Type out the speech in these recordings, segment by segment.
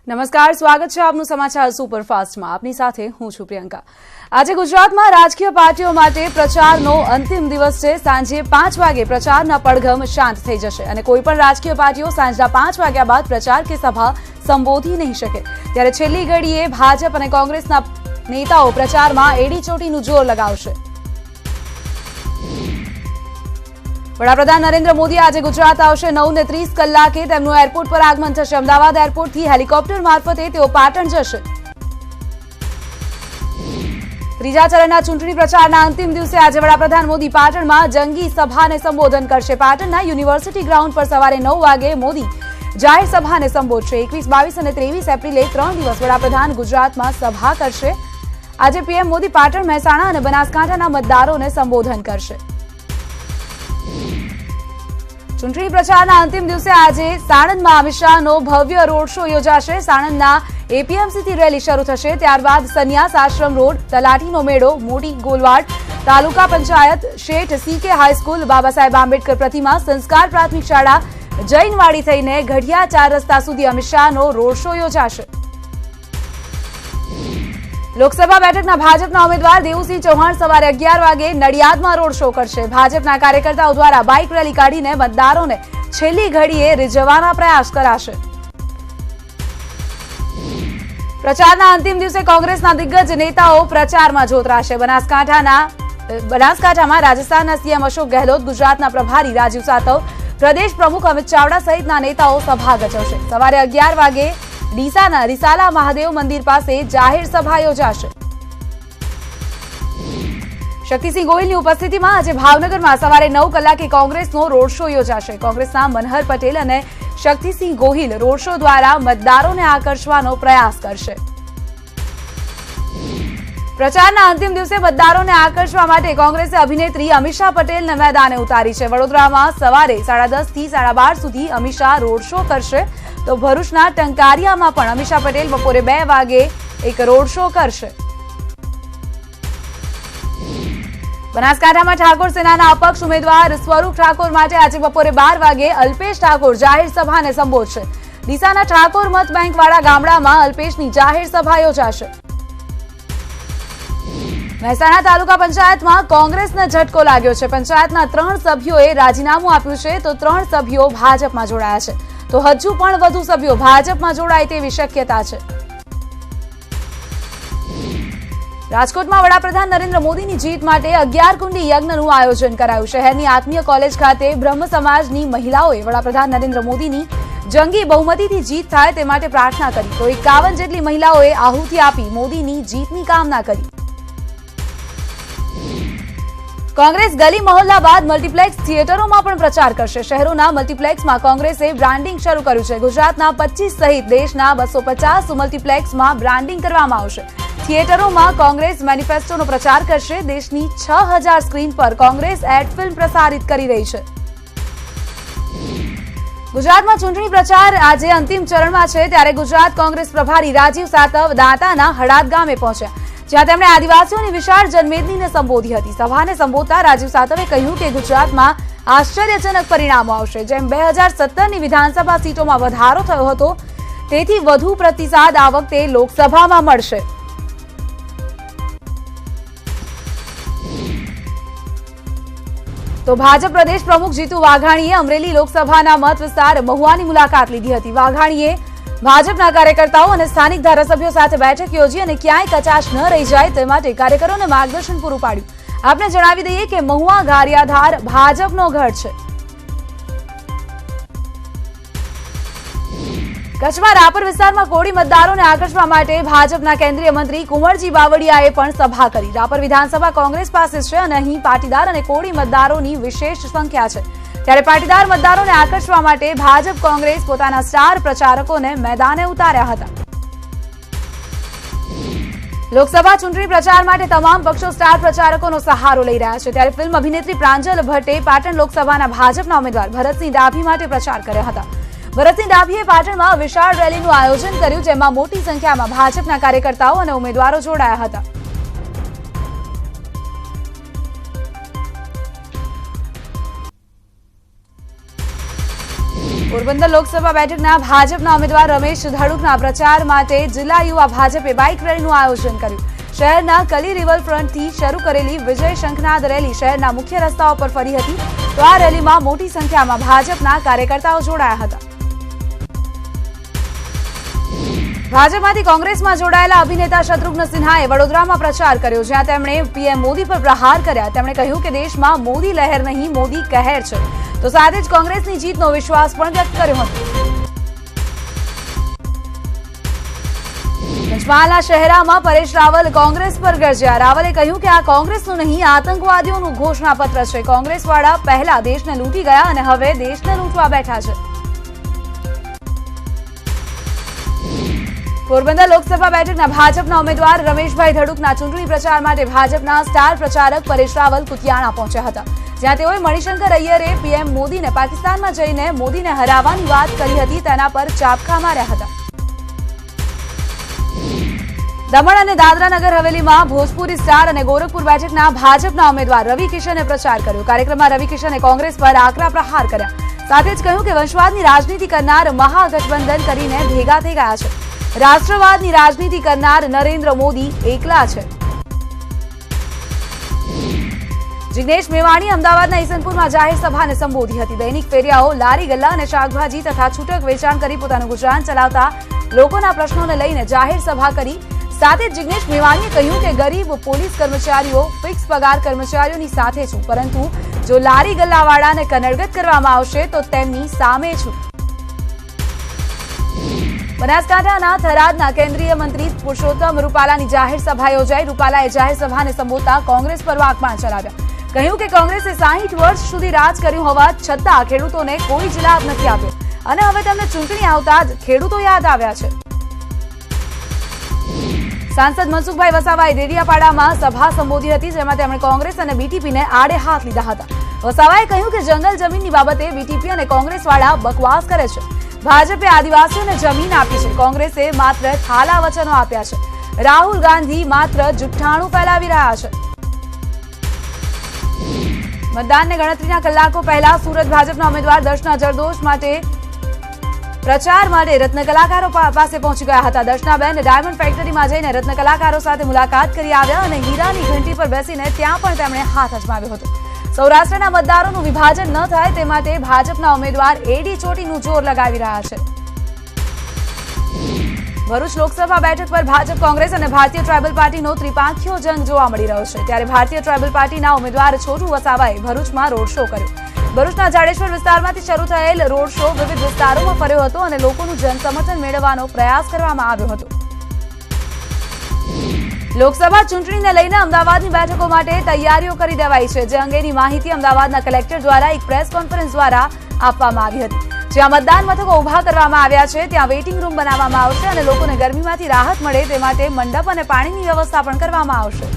નમસ્કાર, સ્વાગત છે આપનું સમાચાર સુપરફાસ્ટમાં. આપની સાથે હું છું પ્રિયંકા. આજે ગુજરાતમાં રાજકીય પાર્ટીઓ માટે પ્રચારનો અંતિમ દિવસ છે. સાંજે 5 વાગે પ્રચારના પડઘમ શાંત થઈ જશે અને કોઈ પણ રાજકીય પાર્ટીઓ સાંજના 5 વાગ્યા બાદ પ્રચાર કે સભા સંબોધી નહીં શકે. ત્યારે છેલ્લી ઘડીએ ભાજપ અને કોંગ્રેસના નેતાઓ પ્રચારમાં એડીચોટીનું જોર લગાવશે. વડાપ્રધાન નરેન્દ્ર મોદી આજે ગુજરાત આવશે. 9:30 કલાકે તેમનું એરપોર્ટ પર આગમન થશે. અમદાવાદ એરપોર્ટથી હેલિકોપ્ટર મારફતે તેઓ પાટણ જશે. ત્રીજા ચરણના ચૂંટણી પ્રચારના અંતિમ દિવસે આજે વડાપ્રધાન મોદી પાટણમાં જંગી સભાને સંબોધન કરશે. પાટણના યુનિવર્સિટી ગ્રાઉન્ડ પર સવારે 9 વાગે મોદી જાહેર સભાને સંબોધશે. 21, 22 અને 23 એપ્રિલે 3 દિવસ વડાપ્રધાન ગુજરાતમાં સભા કરશે. આજે પીએમ મોદી પાટણ, મહેસાણા અને બનાસકાંઠાના મતદારોને સંબોધન કરશે. ચૂંટણી પ્રચારના અંતિમ દિવસે આજે સાણંદમાં અમિત શાહનો ભવ્ય રોડ શો યોજાશે. સાણંદના એપીએમસીથી રેલી શરૂ થશે. ત્યારબાદ સંન્યાસ આશ્રમ રોડ, તલાટીનો મેળો, મોટી ગોલવાડ, તાલુકા પંચાયત, શેઠ સીકે હાઈસ્કૂલ, બાબા સાહેબ આંબેડકર પ્રતિમા, સંસ્કાર પ્રાથમિક શાળા, જૈનવાડી થઈને ઘડિયા 4 રસ્તા સુધી અમિત શાહનો રોડ શો યોજાશે. લોકસભા બેઠકના ભાજપના ઉમેદવાર દેવુસિંહ ચૌહાણ સવારે 11 વાગે નડિયાદમાં રોડ શો કરશે. ભાજપના કાર્યકર્તાઓ દ્વારા બાઇક રેલી કાઢીને મતદારોને છેલ્લી ઘડીએ રીઝવવાના પ્રયાસ કરાશે. પ્રચારના અંતિમ દિવસે કોંગ્રેસના દિગ્ગજ નેતાઓ પ્રચારમાં જોતરાશે. બનાસકાંઠામાં રાજસ્થાનના સીએમ અશોક ગેહલોત, ગુજરાતના પ્રભારી રાજીવ સાતવ, પ્રદેશ પ્રમુખ અમિત ચાવડા સહિતના નેતાઓ સભા ગજવશે. સવારે 11 વાગે ડીસાના રિસાલા મહાદેવ મંદિર પાસે જાહેર સભા યોજાશે. શક્તિસિંહ ગોહિલની ઉપસ્થિતિમાં આજે ભાવનગરમાં સવારે 9 કલાકે કોંગ્રેસનો રોડ શો યોજાશે. કોંગ્રેસના મનહર પટેલ અને શક્તિસિંહ ગોહિલ રોડ શો દ્વારા મતદારોને આકર્ષવાનો પ્રયાસ કરશે. પ્રચારના અંતિમ દિવસે મતદારોને આકર્ષવા માટે કોંગ્રેસે અભિનેત્રી અમીષા પટેલને મેદાને ઉતારી છે. વડોદરામાં સવારે 10:30 થી 12:30 સુધી અમીષા રોડ શો કરશે. તો ભરૂચના ટંકારિયામાં પણ અમીષા પટેલ બપોરે 2 વાગે એક રોડ શો કરશે. બનાસકાંઠામાં ઠાકોર સેનાના અપક્ષ ઉમેદવાર સ્વરૂપ ઠાકોર માટે આજે બપોરે 12 વાગે અલ્પેશ ઠાકોર જાહેર સભાને સંબોધશે. ડીસાના ઠાકોર મત બેંકવાળા ગામડામાં અલ્પેશની જાહેર સભા યોજાશે. મહેસાણા તાલુકા પંચાયતમાં કોંગ્રેસને ઝટકો લાગ્યો છે. પંચાયતના 3 સભ્યોએ રાજીનામું આપ્યું છે તો 3 સભ્યો ભાજપમાં જોડાયા છે. તો હજુ પણ વધુ સભ્યો ભાજપમાં જોડાય તેવી શક્યતા છે. રાજકોટમાં વડાપ્રધાન નરેન્દ્ર મોદીની જીત માટે 11 કુંડી યજ્ઞનું આયોજન કરાયું. શહેરની આત્મીય કોલેજ ખાતે બ્રહ્મ સમાજની મહિલાઓએ વડાપ્રધાન નરેન્દ્ર મોદીની જંગી બહુમતીથી જીત થાય તે માટે પ્રાર્થના કરી. તો 51 જેટલી મહિલાઓએ આહુતિ આપી મોદીની જીતની કામના કરી. કોંગ્રેસ ગલી મહોલ્લા બાદ મલ્ટીપ્લેક્સ થિયેટરોમાં પણ પ્રચાર કરશે. શહેરોના મલ્ટીપ્લેક્સમાં કોંગ્રેસે બ્રાન્ડિંગ શરૂ કર્યું છે. ગુજરાતના 25 સહિત દેશના 250 મલ્ટીપ્લેક્સમાં બ્રાન્ડિંગ કરવામાં આવશે. થિયેટરોમાં કોંગ્રેસ મેનિફેસ્ટોનો પ્રચાર કરશે. દેશની 6000 સ્ક્રીન પર કોંગ્રેસ એડ ફિલ્મ પ્રસારિત કરી રહી છે. ગુજરાતમાં ચૂંટણી પ્રચાર આજે અંતિમ ચરણમાં છે. ત્યારે ગુજરાત કોંગ્રેસ પ્રભારી રાજીવ સાતવ દાંતાના હડાદ ગામે પહોંચ્યા, જ્યાં તેમણે આદિવાસીઓની વિશાળ જનમેદનીને સંબોધી હતી. સભાને સંબોધતા રાજીવ સાતવે કહ્યું કે ગુજરાતમાં આશ્ચર્યજનક પરિણામો આવશે. જેમ 2017ની વિધાનસભા સીટોમાં વધારો થયો હતો તેથી વધુ પ્રતિસાદ આ વખતે લોકસભામાં મળશે. તો ભાજપ પ્રદેશ પ્રમુખ જીતુ વાઘાણીએ અમરેલી લોકસભાના મત વિસ્તાર મહુવાની મુલાકાત લીધી હતી. વાઘાણીએ ભાજપના કાર્યકર્તાઓ અને સ્થાનિક ધારાસભ્યો સાથે બેઠક યોજી અને ક્યાંય કચાશ ન રહી જાય તે માટે કાર્યકરોને માર્ગદર્શન પૂરું પાડ્યું. આપને જણાવી દઈએ કે મહુવા ગારિયાધાર ભાજપનો ગઢ છે. કચ્છમાં રાપર વિસ્તારમાં કોળી મતદારોને આકર્ષવા માટે ભાજપના કેન્દ્રીય મંત્રી કુંવરજી બાવળિયાએ પણ સભા કરી. રાપર વિધાનસભા કોંગ્રેસ પાસે છે અને અહીં પાટીદાર અને કોળી મતદારોની વિશેષ સંખ્યા છે. ત્યારે પાટીદાર મતદારોને આકર્ષવા માટે ભાજપ કોંગ્રેસ પોતાના સ્ટાર પ્રચારકોને મેદાને ઉતાર્યા હતા. લોકસભા ચૂંટણી પ્રચાર માટે તમામ પક્ષો સ્ટાર પ્રચારકોનો સહારો લઈ રહ્યા છે. ત્યારે ફિલ્મ અભિનેત્રી પ્રાંજલ ભટ્ટે પાટણ લોકસભાના ભાજપના ઉમેદવાર ભરતસિંહ ડાભી માટે પ્રચાર કર્યા હતા. ભરતસિંહ ડાભીએ પાટણમાં વિશાળ રેલીનું આયોજન કર્યું, જેમાં મોટી સંખ્યામાં ભાજપના કાર્યકર્તાઓ અને ઉમેદવારો જોડાયા હતા. પોરબંદર લોકસભા બેઠકના ભાજપના ઉમેદવાર રમેશ ધડુકના પ્રચાર માટે જિલ્લા યુવા ભાજપે બાઇક રેલીનું આયોજન કર્યું. શહેરના કલી રિવરફ્રન્ટથી શરૂ કરેલી વિજય શંખનાદ રેલી શહેરના મુખ્ય રસ્તાઓ પર ફરી હતી. તો આ રેલીમાં મોટી સંખ્યામાં ભાજપના કાર્યકર્તાઓ જોડાયા હતા. ભાજપમાંથી કોંગ્રેસમાં જોડાયેલા અભિનેતા શત્રુઘ્ન સિન્હાએ વડોદરામાં પ્રચાર કર્યો, જ્યાં તેમણે પીએમ મોદી પર પ્રહાર કર્યા. તેમણે કહ્યું કે દેશમાં મોદી લહેર નહીં, મોદી કહેર છે. તો સાથે જ કોંગ્રેસની જીતનો વિશ્વાસ પણ વ્યક્ત કર્યો હતો. પંચમહાલના શહેરામાં પરેશ રાવલ કોંગ્રેસ પર ગરજ્યા. રાવલે કહ્યું કે આ કોંગ્રેસનું નહીં, આતંકવાદીઓનું ઘોષણાપત્ર છે. કોંગ્રેસવાળા પહેલા દેશને લૂંટી ગયા અને હવે દેશને લૂંટવા બેઠા છે. પોરબંદર લોકસભા બેઠકના ભાજપના ઉમેદવાર રમેશભાઈ ધડુકના ચૂંટણી પ્રચાર માટે ભાજપના સ્ટાર પ્રચારક પરેશ રાવલ કુતિયાણા પહોંચ્યા હતા, જ્યાં તેઓએ મણિશંકર અય્યરે પીએમ મોદીને પાકિસ્તાનમાં જઈને મોદીને હરાવવાની વાત કરી હતી તેના પર ચાબખા માર્યા હતા. દમણ અને દાદરા નગર હવેલીમાં ભોજપુરી સ્ટાર અને ગોરખપુર બેઠકના ભાજપના ઉમેદવાર રવિ કિશને પ્રચાર કર્યો. કાર્યક્રમમાં રવિ કિશને કોંગ્રેસ પર આકરા પ્રહાર કર્યા. સાથે જ કહ્યું કે વંશવાદની રાજનીતિ કરનાર મહાગઠબંધન કરીને ભેગા થઈ ગયા છે. રાષ્ટ્રવાદની રાજનીતિ કરનાર નરેન્દ્ર મોદી એકલા છે. જિગ્નેશ મેવાણી અમદાવાદના ઈસનપુરમાં જાહેર સભાને સંબોધી હતી. દૈનિક ફેરિયાઓ લારી ગલ્લા અને શાકભાજી તથા છૂટક વેચાણ કરી પોતાનું ગુજરાન ચલાવતા લોકોના પ્રશ્નોને લઈને જાહેર સભા કરી. સાથે જ જિગ્નેશ મેવાણીએ કહ્યું કે ગરીબ પોલીસ કર્મચારીઓ ફિક્સ પગાર કર્મચારીઓની સાથે છું, પરંતુ જો લારી ગલ્લાવાળાને કનડગત કરવામાં આવશે તો તેમની સામે છું. બનાસકાંઠાના થરાદના કેન્દ્રીય મંત્રી પુરુષોત્તમ રૂપાલાની જાહેર સભા યોજાઈ. રૂપાલાએ જાહેર સભાને સંબોધતા કોંગ્રેસ પર વાકબાણ ચલાવ્યા. કહ્યું કે કોંગ્રેસે 60 વર્ષ સુધી રાજ કર્યું હોવા છતાં ખેડૂતોને કોઈ જ લાભ નથી આપ્યો અને હવે તેમને ચૂંટણી આવતા જ ખેડૂતો યાદ આવ્યા છે. સાંસદ મનસુખભાઈ વસાવાએ ડેડિયાપાડામાં સભા સંબોધી હતી, જેમાં તેમણે કોંગ્રેસ અને બીટીપીને આડે હાથ લીધા હતા. વસાવાએ કહ્યું કે જંગલ જમીનની બાબતે બીટીપી અને કોંગ્રેસવાળા બકવાસ કરે છે. ભાજપે આદિવાસીઓને જમીન આપી છે, કોંગ્રેસે માત્ર થાલા વચનો આપ્યા છે. રાહુલ ગાંધી માત્ર જુઠ્ઠાણું ફેલાવી રહ્યા છે. મતદાનને ગણતરીના કલાકો પહેલા સુરત ભાજપના ઉમેદવાર દર્શના જરદોશ માટે પ્રચાર માટે રત્ન કલાકારો પાસે પહોંચી ગયા હતા. દર્શનાબેન ડાયમંડ ફેક્ટરીમાં જઈને રત્ન કલાકારો સાથે મુલાકાત કરી આવ્યા અને હીરાની ઘંટી પર બેસીને ત્યાં પણ તેમણે હાથ અજમાવ્યો હતો. સૌરાષ્ટ્રના મતદારોનું વિભાજન ન થાય તે માટે ભાજપના ઉમેદવાર એડી ચોટીનું જોર લગાવી રહ્યા છે. ભરૂચ લોકસભા બેઠક પર ભાજપ, કોંગ્રેસ અને ભારતીય ટ્રાઇબલ પાર્ટીનો ત્રિપાંખીયો જંગ જોવા મળી રહ્યો છે. ત્યારે ભારતીય ટ્રાઇબલ પાર્ટીના ઉમેદવાર છોટુ વસાવાએ ભરૂચમાં રોડ શો કર્યો. ભરૂચના જાડેશ્વર વિસ્તારમાંથી શરૂ થયેલ રોડ શો વિવિધ વિસ્તારોમાં ફર્યો હતો અને લોકોનું જનસમર્થન મેળવવાનો પ્રયાસ કરવામાં આવ્યો હતો. લોકસભા ચૂંટણીને લઈને અમદાવાદની બેઠકો માટે તૈયારીઓ કરી દેવાઈ છે, જે અંગેની માહિતી અમદાવાદના કલેક્ટર દ્વારા એક પ્રેસ કોન્ફરન્સ દ્વારા આપવામાં આવી હતી. જ્યાં મતદાન મથકો ઉભા કરવામાં આવ્યા છે ત્યાં વેઇટિંગ રૂમ બનાવવામાં આવશે અને લોકોને ગરમીમાંથી રાહત મળે તે માટે મંડપ અને પાણીની વ્યવસ્થા પણ કરવામાં આવશે.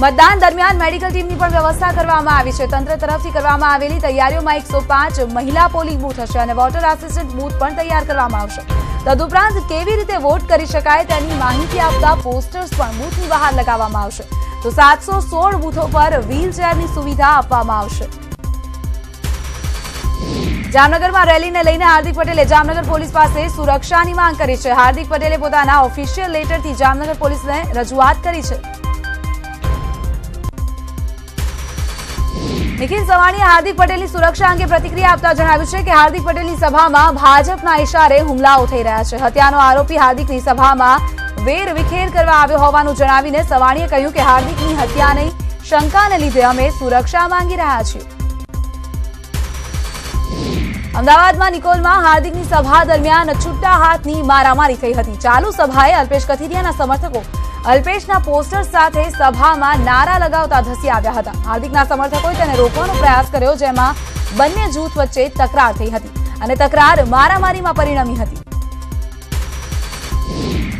મતદાન દરમિયાન મેડિકલ ટીમની પણ વ્યવસ્થા કરવામાં આવી છે. તંત્ર તરફથી કરવામાં આવેલી તૈયારીઓમાં 105 મહિલા પોલિંગ બૂથ હશે અને વોટર આસિસ્ટન્ટ બૂથ પણ તૈયાર કરવામાં આવશે. તદુપરાંત કેવી રીતે વોટ કરી શકાય તેની માહિતી આપતા પોસ્ટર્સ પણ બૂથની બહાર લગાવવામાં આવશે. તો 716 બૂથો પર વ્હીલચેરની સુવિધા આપવામાં આવશે. જામનગરમાં રેલીને લઈને હાર્દિક પટેલે જામનગર પોલીસ પાસે સુરક્ષાની માંગ કરી છે. હાર્દિક પટેલે પોતાના ઓફિશિયલ લેટરથી જામનગર પોલીસને રજૂઆત કરી છે. નિખિલ સવાણીએ હાર્દિક પટેલની સુરક્ષા અંગે પ્રતિક્રિયા આપતા જણાવ્યું છે કે હાર્દિક પટેલની સભામાં ભાજપના ઇશારે હુમલાઓ થઈ રહ્યા છે. હત્યાનો આરોપી હાર્દિકની સભામાં વેરવિખેર કરવા આવ્યો હોવાનું જણાવીને સવાણીએ કહ્યું કે હાર્દિકની હત્યાની શંકાને લીધે અમે સુરક્ષા માંગી રહ્યા છીએ. અમદાવાદમાં નિકોલમાં હાર્દિકની સભા દરમિયાન છૂટા હાથની મારામારી થઈ હતી. ચાલુ સભાએ અલ્પેશ કથિરિયાના સમર્થકો અલ્પેશના પોસ્ટર સાથે સભામાં નારા લગાવતા ધસી આવ્યા હતા. હાર્દિકના સમર્થકોએ તેને રોકવાનો પ્રયાસ કર્યો, જેમાં બંને જૂથ વચ્ચે તકરાર થઈ હતી અને તકરાર મારામારીમાં પરિણમી હતી.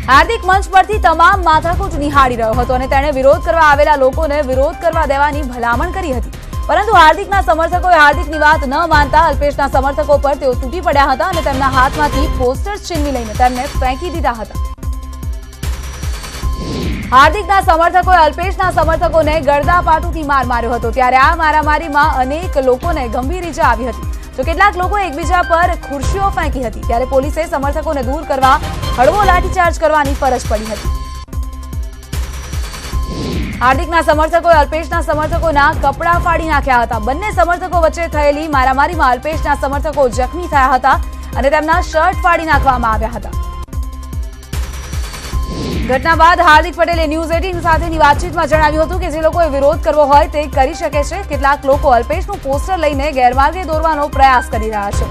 હાર્દિક મંચ પરથી તમામ માથાકૂટ નિહાળી રહ્યો હતો અને તેણે વિરોધ કરવા આવેલા લોકોને વિરોધ કરવા દેવાની ભલામણ કરી હતી. પરંતુ હાર્દિકના સમર્થકોએ હાર્દિકની વાત ન માનતા અલ્પેશના સમર્થકો પર તેઓ તૂટી પડ્યા હતા અને તેમના હાથમાંથી પોસ્ટર્સ છીનવી લઈને તેમને ફેંકી દીધા હતા. હાર્દિકના સમર્થકોએ અલ્પેશના સમર્થકોને ગળદાપાટુથી માર માર્યો હતો. ત્યારે આ મારામારીમાં અનેક લોકોને ગંભીર ઈજા આવી હતી. તો કેટલાક લોકોએ એકબીજા પર ખુરશીઓ ફેંકી હતી, ત્યારે પોલીસે સમર્થકોને દૂર કરવા હળવો લાઠીચાર્જ કરવાની ફરજ પડી હતી. હાર્દિકના સમર્થકોએ અલ્પેશના સમર્થકોના કપડા ફાડી નાખ્યા હતા. બંને સમર્થકો વચ્ચે થયેલી મારામારીમાં અલ્પેશના સમર્થકો જખમી થયા હતા અને તેમના શર્ટ ફાડી નાખવામાં આવ્યા હતા. ઘટના બાદ હાર્દિક પટેલે ન્યૂઝ 18 સાથેની વાતચીતમાં જણાવ્યું હતું કે જે લોકોએ વિરોધ કરવો હોય તે કરી શકે છે. કેટલાક લોકો અલ્પેશનું પોસ્ટર લઈને ગેરમાર્ગે દોરવાનો પ્રયાસ કરી રહ્યા છે.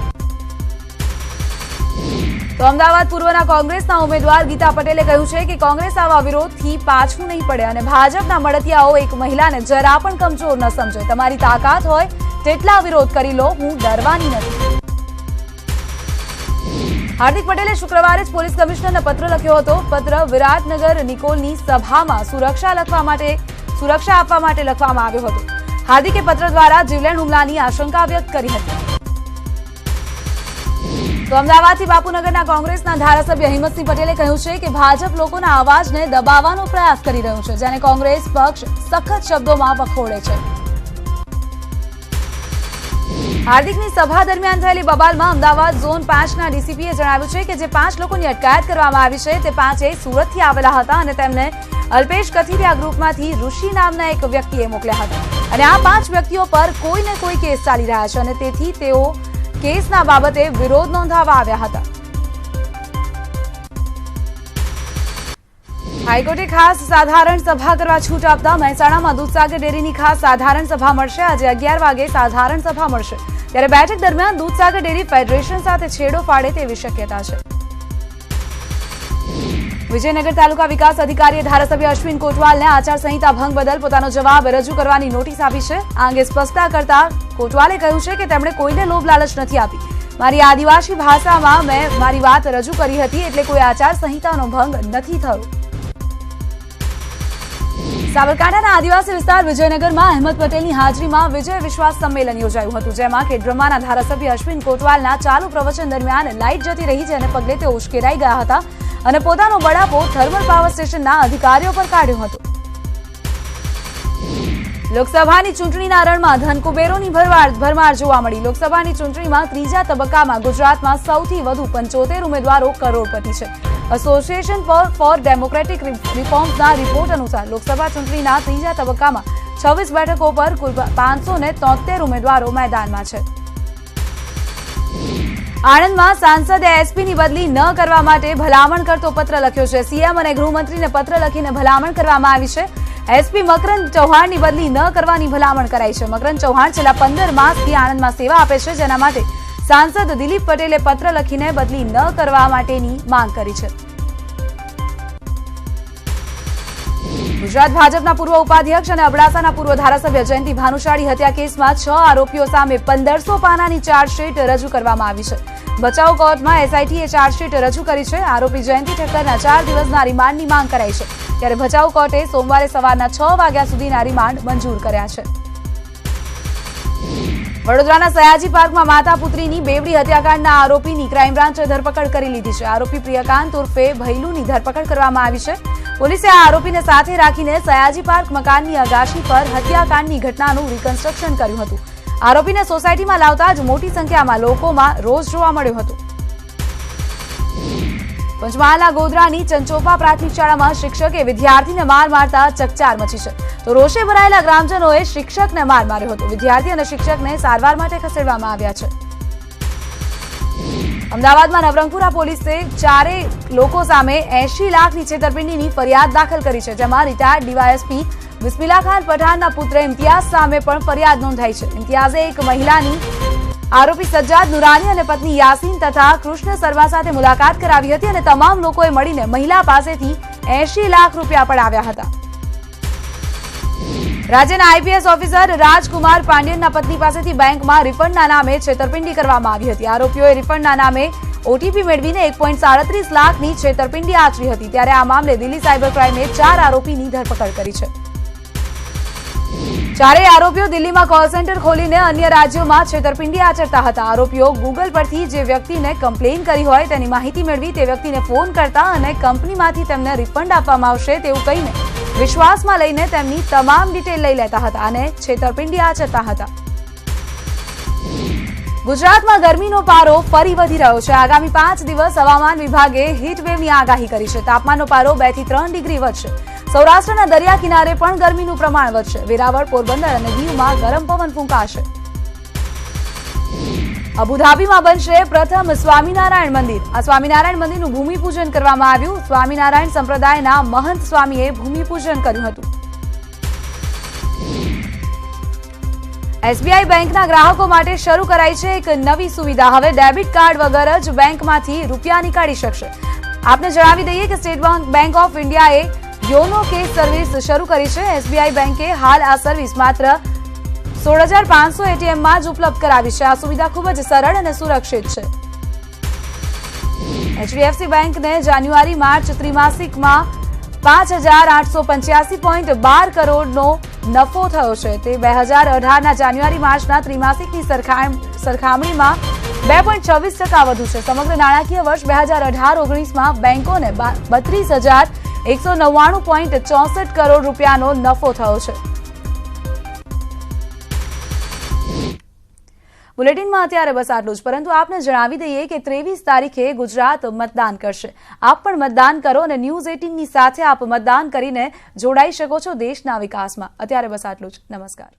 તો અમદાવાદ પૂર્વના કોંગ્રેસના ઉમેદવાર ગીતા પટેલે કહ્યું છે કે કોંગ્રેસ આવા વિરોધથી પાછું નહીં પડે અને ભાજપના મળતિયાઓ એક મહિલાને જરા પણ કમજોર ન સમજે. તમારી તાકાત હોય તેટલા વિરોધ કરી લો, હું ડરવાની નથી. હાર્દિક પટેલે શુક્રવારે જ પોલીસ કમિશનરને પત્ર લખ્યો હતો. પત્ર વિરાટનગર નિકોલની સભામાં સુરક્ષા આપવા માટે લખવામાં આવ્યો હતો. હાર્દિકે પત્ર દ્વારા જીવલેણ હુમલાની આશંકા વ્યક્ત કરી હતી. તો અમદાવાદથી બાપુનગરના કોંગ્રેસના ધારાસભ્ય હિંમતસિંહ પટેલે કહ્યું છે કે ભાજપ લોકોના અવાજને દબાવવાનો પ્રયાસ કરી રહ્યું છે, જેને કોંગ્રેસ પક્ષ સખત શબ્દોમાં વખોડે છે. હાર્દિકની સભા દરમિયાન થયેલી બબાલમાં અમદાવાદ ઝોન 5ના ડીસીપીએ જણાવ્યું છે કે જે 5 લોકોની અટકાયત કરવામાં આવી છે તે 5 સુરતથી આવેલા હતા અને તેમને અલ્પેશ કથિરિયા ગ્રુપમાંથી ઋષિ નામના એક વ્યક્તિએ મોકલ્યા હતા અને આ 5 વ્યક્તિઓ પર કોઈને કોઈ કેસ ચાલી રહ્યા છે અને તેથી તેઓ કેસના બાબતે વિરોધ નોંધાવવા આવ્યા હતા. હાઈકોર્ટે ખાસ સાધારણ સભા કરવા છૂટ આપતા મહેસાણામાં દૂધસાગર ડેરીની ખાસ સાધારણ સભા મળશે. આજે 11 વાગે સાધારણ સભા મળશે, ત્યારે બેઠક દરમિયાન દૂધસાગર ડેરી ફેડરેશન સાથે છેડો ફાડે તેવી શક્યતા છે. વિજયનગર તાલુકા વિકાસ અધિકારીએ ધારાસભ્ય અશ્વિન કોટવાલને આચારસંહિતા ભંગ બદલ પોતાનો જવાબ રજૂ કરવાની નોટિસ આપી છે. આ અંગે સ્પષ્ટતા કરતા કોટવાલે કહ્યું છે કે તેમણે કોઈને લોભ લાલચ નથી આપી. મારી આદિવાસી ભાષામાં મેં મારી વાત રજૂ કરી હતી, એટલે કોઈ આચારસંહિતાનો ભંગ નથી થયો. સાબરકાંઠાના આદિવાસી વિસ્તાર વિજયનગરમાં અહેમદ પટેલની હાજરીમાં વિજય વિશ્વાસ સંમેલન યોજાયું હતું, જેમાં ખેડબ્રહ્માના ધારાસભ્ય અશ્વિન કોટવાલના ચાલુ પ્રવચન દરમિયાન લાઇટ જતી રહી, જેને પગલે તેઓ ઉશ્કેરાઈ ગયા હતા અને પોતાનો બળાપો થર્મલ પાવર સ્ટેશનના અધિકારીઓ પર કાઢ્યો હતો. લોકસભાની ચૂંટણીના રણમાં ધનકુબેરોની ભરમાર જોવા મળી. લોકસભાની ચૂંટણીમાં ત્રીજા તબક્કામાં ગુજરાતમાં સૌથી વધુ 75 ઉમેદવારો કરોડપતિ છે. એસોસિએશન ફોર ડેમોક્રેટિક રિફોર્મ્સના રિપોર્ટ અનુસાર લોકસભા ચૂંટણીના ત્રીજા તબક્કામાં 26 બેઠકો પર કુલ 573 ઉમેદવારો મેદાનમાં છે. આણંદમાં સાંસદે એસપીની બદલી ન કરવા માટે ભલામણ કરતો પત્ર લખ્યો છે. સીએમ અને ગૃહમંત્રીને પત્ર લખીને ભલામણ કરવામાં આવી છે. એસપી મકરંદ ચૌહાણની બદલી ન કરવાની ભલામણ કરાઈ છે. મકરંદ ચૌહાણ છેલ્લા 15 માસથી આણંદમાં સેવા આપે છે, જેના માટે સાંસદ દિલીપ પટેલે પત્ર લખીને બદલી ન કરવા માટેની માંગ કરી છે. ગુજરાત ભાજપના પૂર્વ ઉપાધ્યક્ષ અને અબડાસાના પૂર્વ ધારાસભ્ય જયંતિ ભાનુશાળી હત્યા કેસમાં 6 આરોપીઓ સામે 1500 પાનાની ચાર્જશીટ રજૂ કરવામાં આવી છે. બચાવ કોર્ટમાં એસઆઈટીએ ચાર્જશીટ રજૂ કરી છે. આરોપી જયંતિ ઠક્કરના 4 દિવસના રિમાન્ડની માંગ કરાઈ છે, ત્યારે બચાવ કોર્ટે સોમવારે સવારના 6 વાગ્યા સુધીના રિમાન્ડ મંજૂર કર્યા છે. વડોદરાના સયાજી પાર્કમાં માતા પુત્રીની બેવડી હત્યાકાંડના આરોપીની ક્રાઇમ બ્રાન્ચે ધરપકડ કરી લીધી છે. આરોપી પ્રિયકાંત ઉર્ફે ભૈલુની ધરપકડ કરવામાં આવી છે. પોલીસે આ આરોપીને સાથે રાખીને સયાજી પાર્ક મકાનની અગાશી પર હત્યાકાંડની ઘટનાનું રિકન્સ્ટ્રક્શન કર્યું હતું. આરોપીને સોસાયટીમાં લાવતા જ મોટી સંખ્યામાં લોકોમાં રોષ જોવા મળ્યો હતો. પંચમહાલના ગોધરાની ચંચોપા પ્રાથમિક શાળામાં શિક્ષકે વિદ્યાર્થીને માર મારતા ચકચાર મચી છે. તો રોષે ભરાયેલા ગ્રામજનોએ શિક્ષકને માર માર્યો હતો. વિદ્યાર્થી અને શિક્ષકને સારવાર માટે ખસેડવામાં આવ્યા છે. અમદાવાદમાં નવરંગપુરા પોલીસે 4 લોકો સામે 80 લાખની છેતરપિંડીની ફરિયાદ દાખલ કરી છે, જેમાં રિટાયર્ડ ડીવાયએસપી બિસ્મિલ્લા ખાન પઠાણના પુત્ર ઇમ્તિયાઝ સામે પણ ફરિયાદ નોંધાઈ છે. ઇમ્તિયાઝે એક મહિલાની આરોપી સજ્જાદ નુરાની અને પત્ની યાસીન તથા કૃષ્ણ શર્મા સાથે મુલાકાત કરાવી હતી અને તમામ લોકોએ મળીને મહિલા પાસેથી 80 લાખ રૂપિયા પડાવ્યા હતા. રાજ્યના આઈપીએસ ઓફિસર રાજકુમાર પાંડ્યનના પત્ની પાસેથી બેંકમાં રિફંડના નામે છેતરપિંડી કરવામાં આવી હતી. આરોપીઓએ રિફંડના નામે ઓટીપી મેળવીને 1.37 લાખની છેતરપિંડી આચરી હતી. ત્યારે આ મામલે દિલ્હી સાયબર ક્રાઇમે 4 આરોપીની ધરપકડ કરી છે. 4 આરોપીઓ દિલ્હીમાં કોલ સેન્ટર ખોલીને અન્ય રાજ્યોમાં છેતરપિંડી આચરતા હતા. આરોપીઓ ગૂગલ પરથી જે વ્યક્તિને કમ્પ્લેન કરી હોય તેની માહિતી મેળવી તે વ્યક્તિને ફોન કરતા અને કંપનીમાંથી તેમને રિફંડ આપવામાં આવશે તેવું કહીને વિશ્વાસમાં લઈને તેમની તમામ ડિટેલ લઈ લેતા હતા અને છેતરપિંડી આચરતા હતા. ગુજરાતમાં ગરમીનો પારો ફરી વધી રહ્યો છે. આગામી 5 દિવસ હવામાન વિભાગે હીટવેવની આગાહી કરી છે. તાપમાનનો પારો 2 થી 3 ડિગ્રી વધશે. સૌરાષ્ટ્રના દરિયા કિનારે પણ ગરમીનું પ્રમાણ વધશે. વેરાવળ, પોરબંદર અને દીવમાં ગરમ પવન ફૂંકાશે. અબુધાબીમાં બનશે પ્રથમ સ્વામિનારાયણ મંદિર. આ સ્વામિનારાયણ મંદિરનું ભૂમિપૂજન કરવામાં આવ્યું. સ્વામિનારાયણ સંપ્રદાયના મહંત સ્વામીએ ભૂમિપૂજન કર્યું હતું. એસબીઆઈ બેંકના ગ્રાહકો માટે શરૂ કરાઈ છે એક નવી સુવિધા. હવે ડેબિટ કાર્ડ વગર જ બેંકમાંથી રૂપિયા નીકાળી શકશે. આપને જણાવી દઈએ કે સ્ટેટ બેંક ઓફ ઇન્ડિયાએ યોનો કેશ સર્વિસ શરૂ કરી છે. એસબીઆઈ બેંકે હાલ આ સર્વિસ માત્ર 16,500 એટીએમમાં જ ઉપલબ્ધ કરાવી છે. આ સુવિધા ખૂબ જ સરળ અને સુરક્ષિત છે. એચડીએફસી બેંકને જાન્યુઆરી-માર્ચ ત્રિમાસિકમાં 5,885.12 કરોડનો નફો થયો છે. તે 2018ના જાન્યુઆરી-માર્ચના ત્રિમાસિકની સરખામણીમાં 2.26% વધુ છે. સમગ્ર નાણાકીય વર્ષ 2018-19માં બેંકોને 32,199.64 કરોડ રૂપિયાનો નફો થયો છે. બુલેટિનમાં અત્યારે બસ આટલું જ. પરંતુ આપને જણાવી દઈએ કે 23 તારીખે ગુજરાત મતદાન કરશે. આપ પણ મતદાન કરો અને ન્યૂઝ 18ની સાથે આપ મતદાન કરીને જોડાઈ શકો છો દેશના વિકાસમાં. અત્યારે બસ આટલું જ. નમસ્કાર.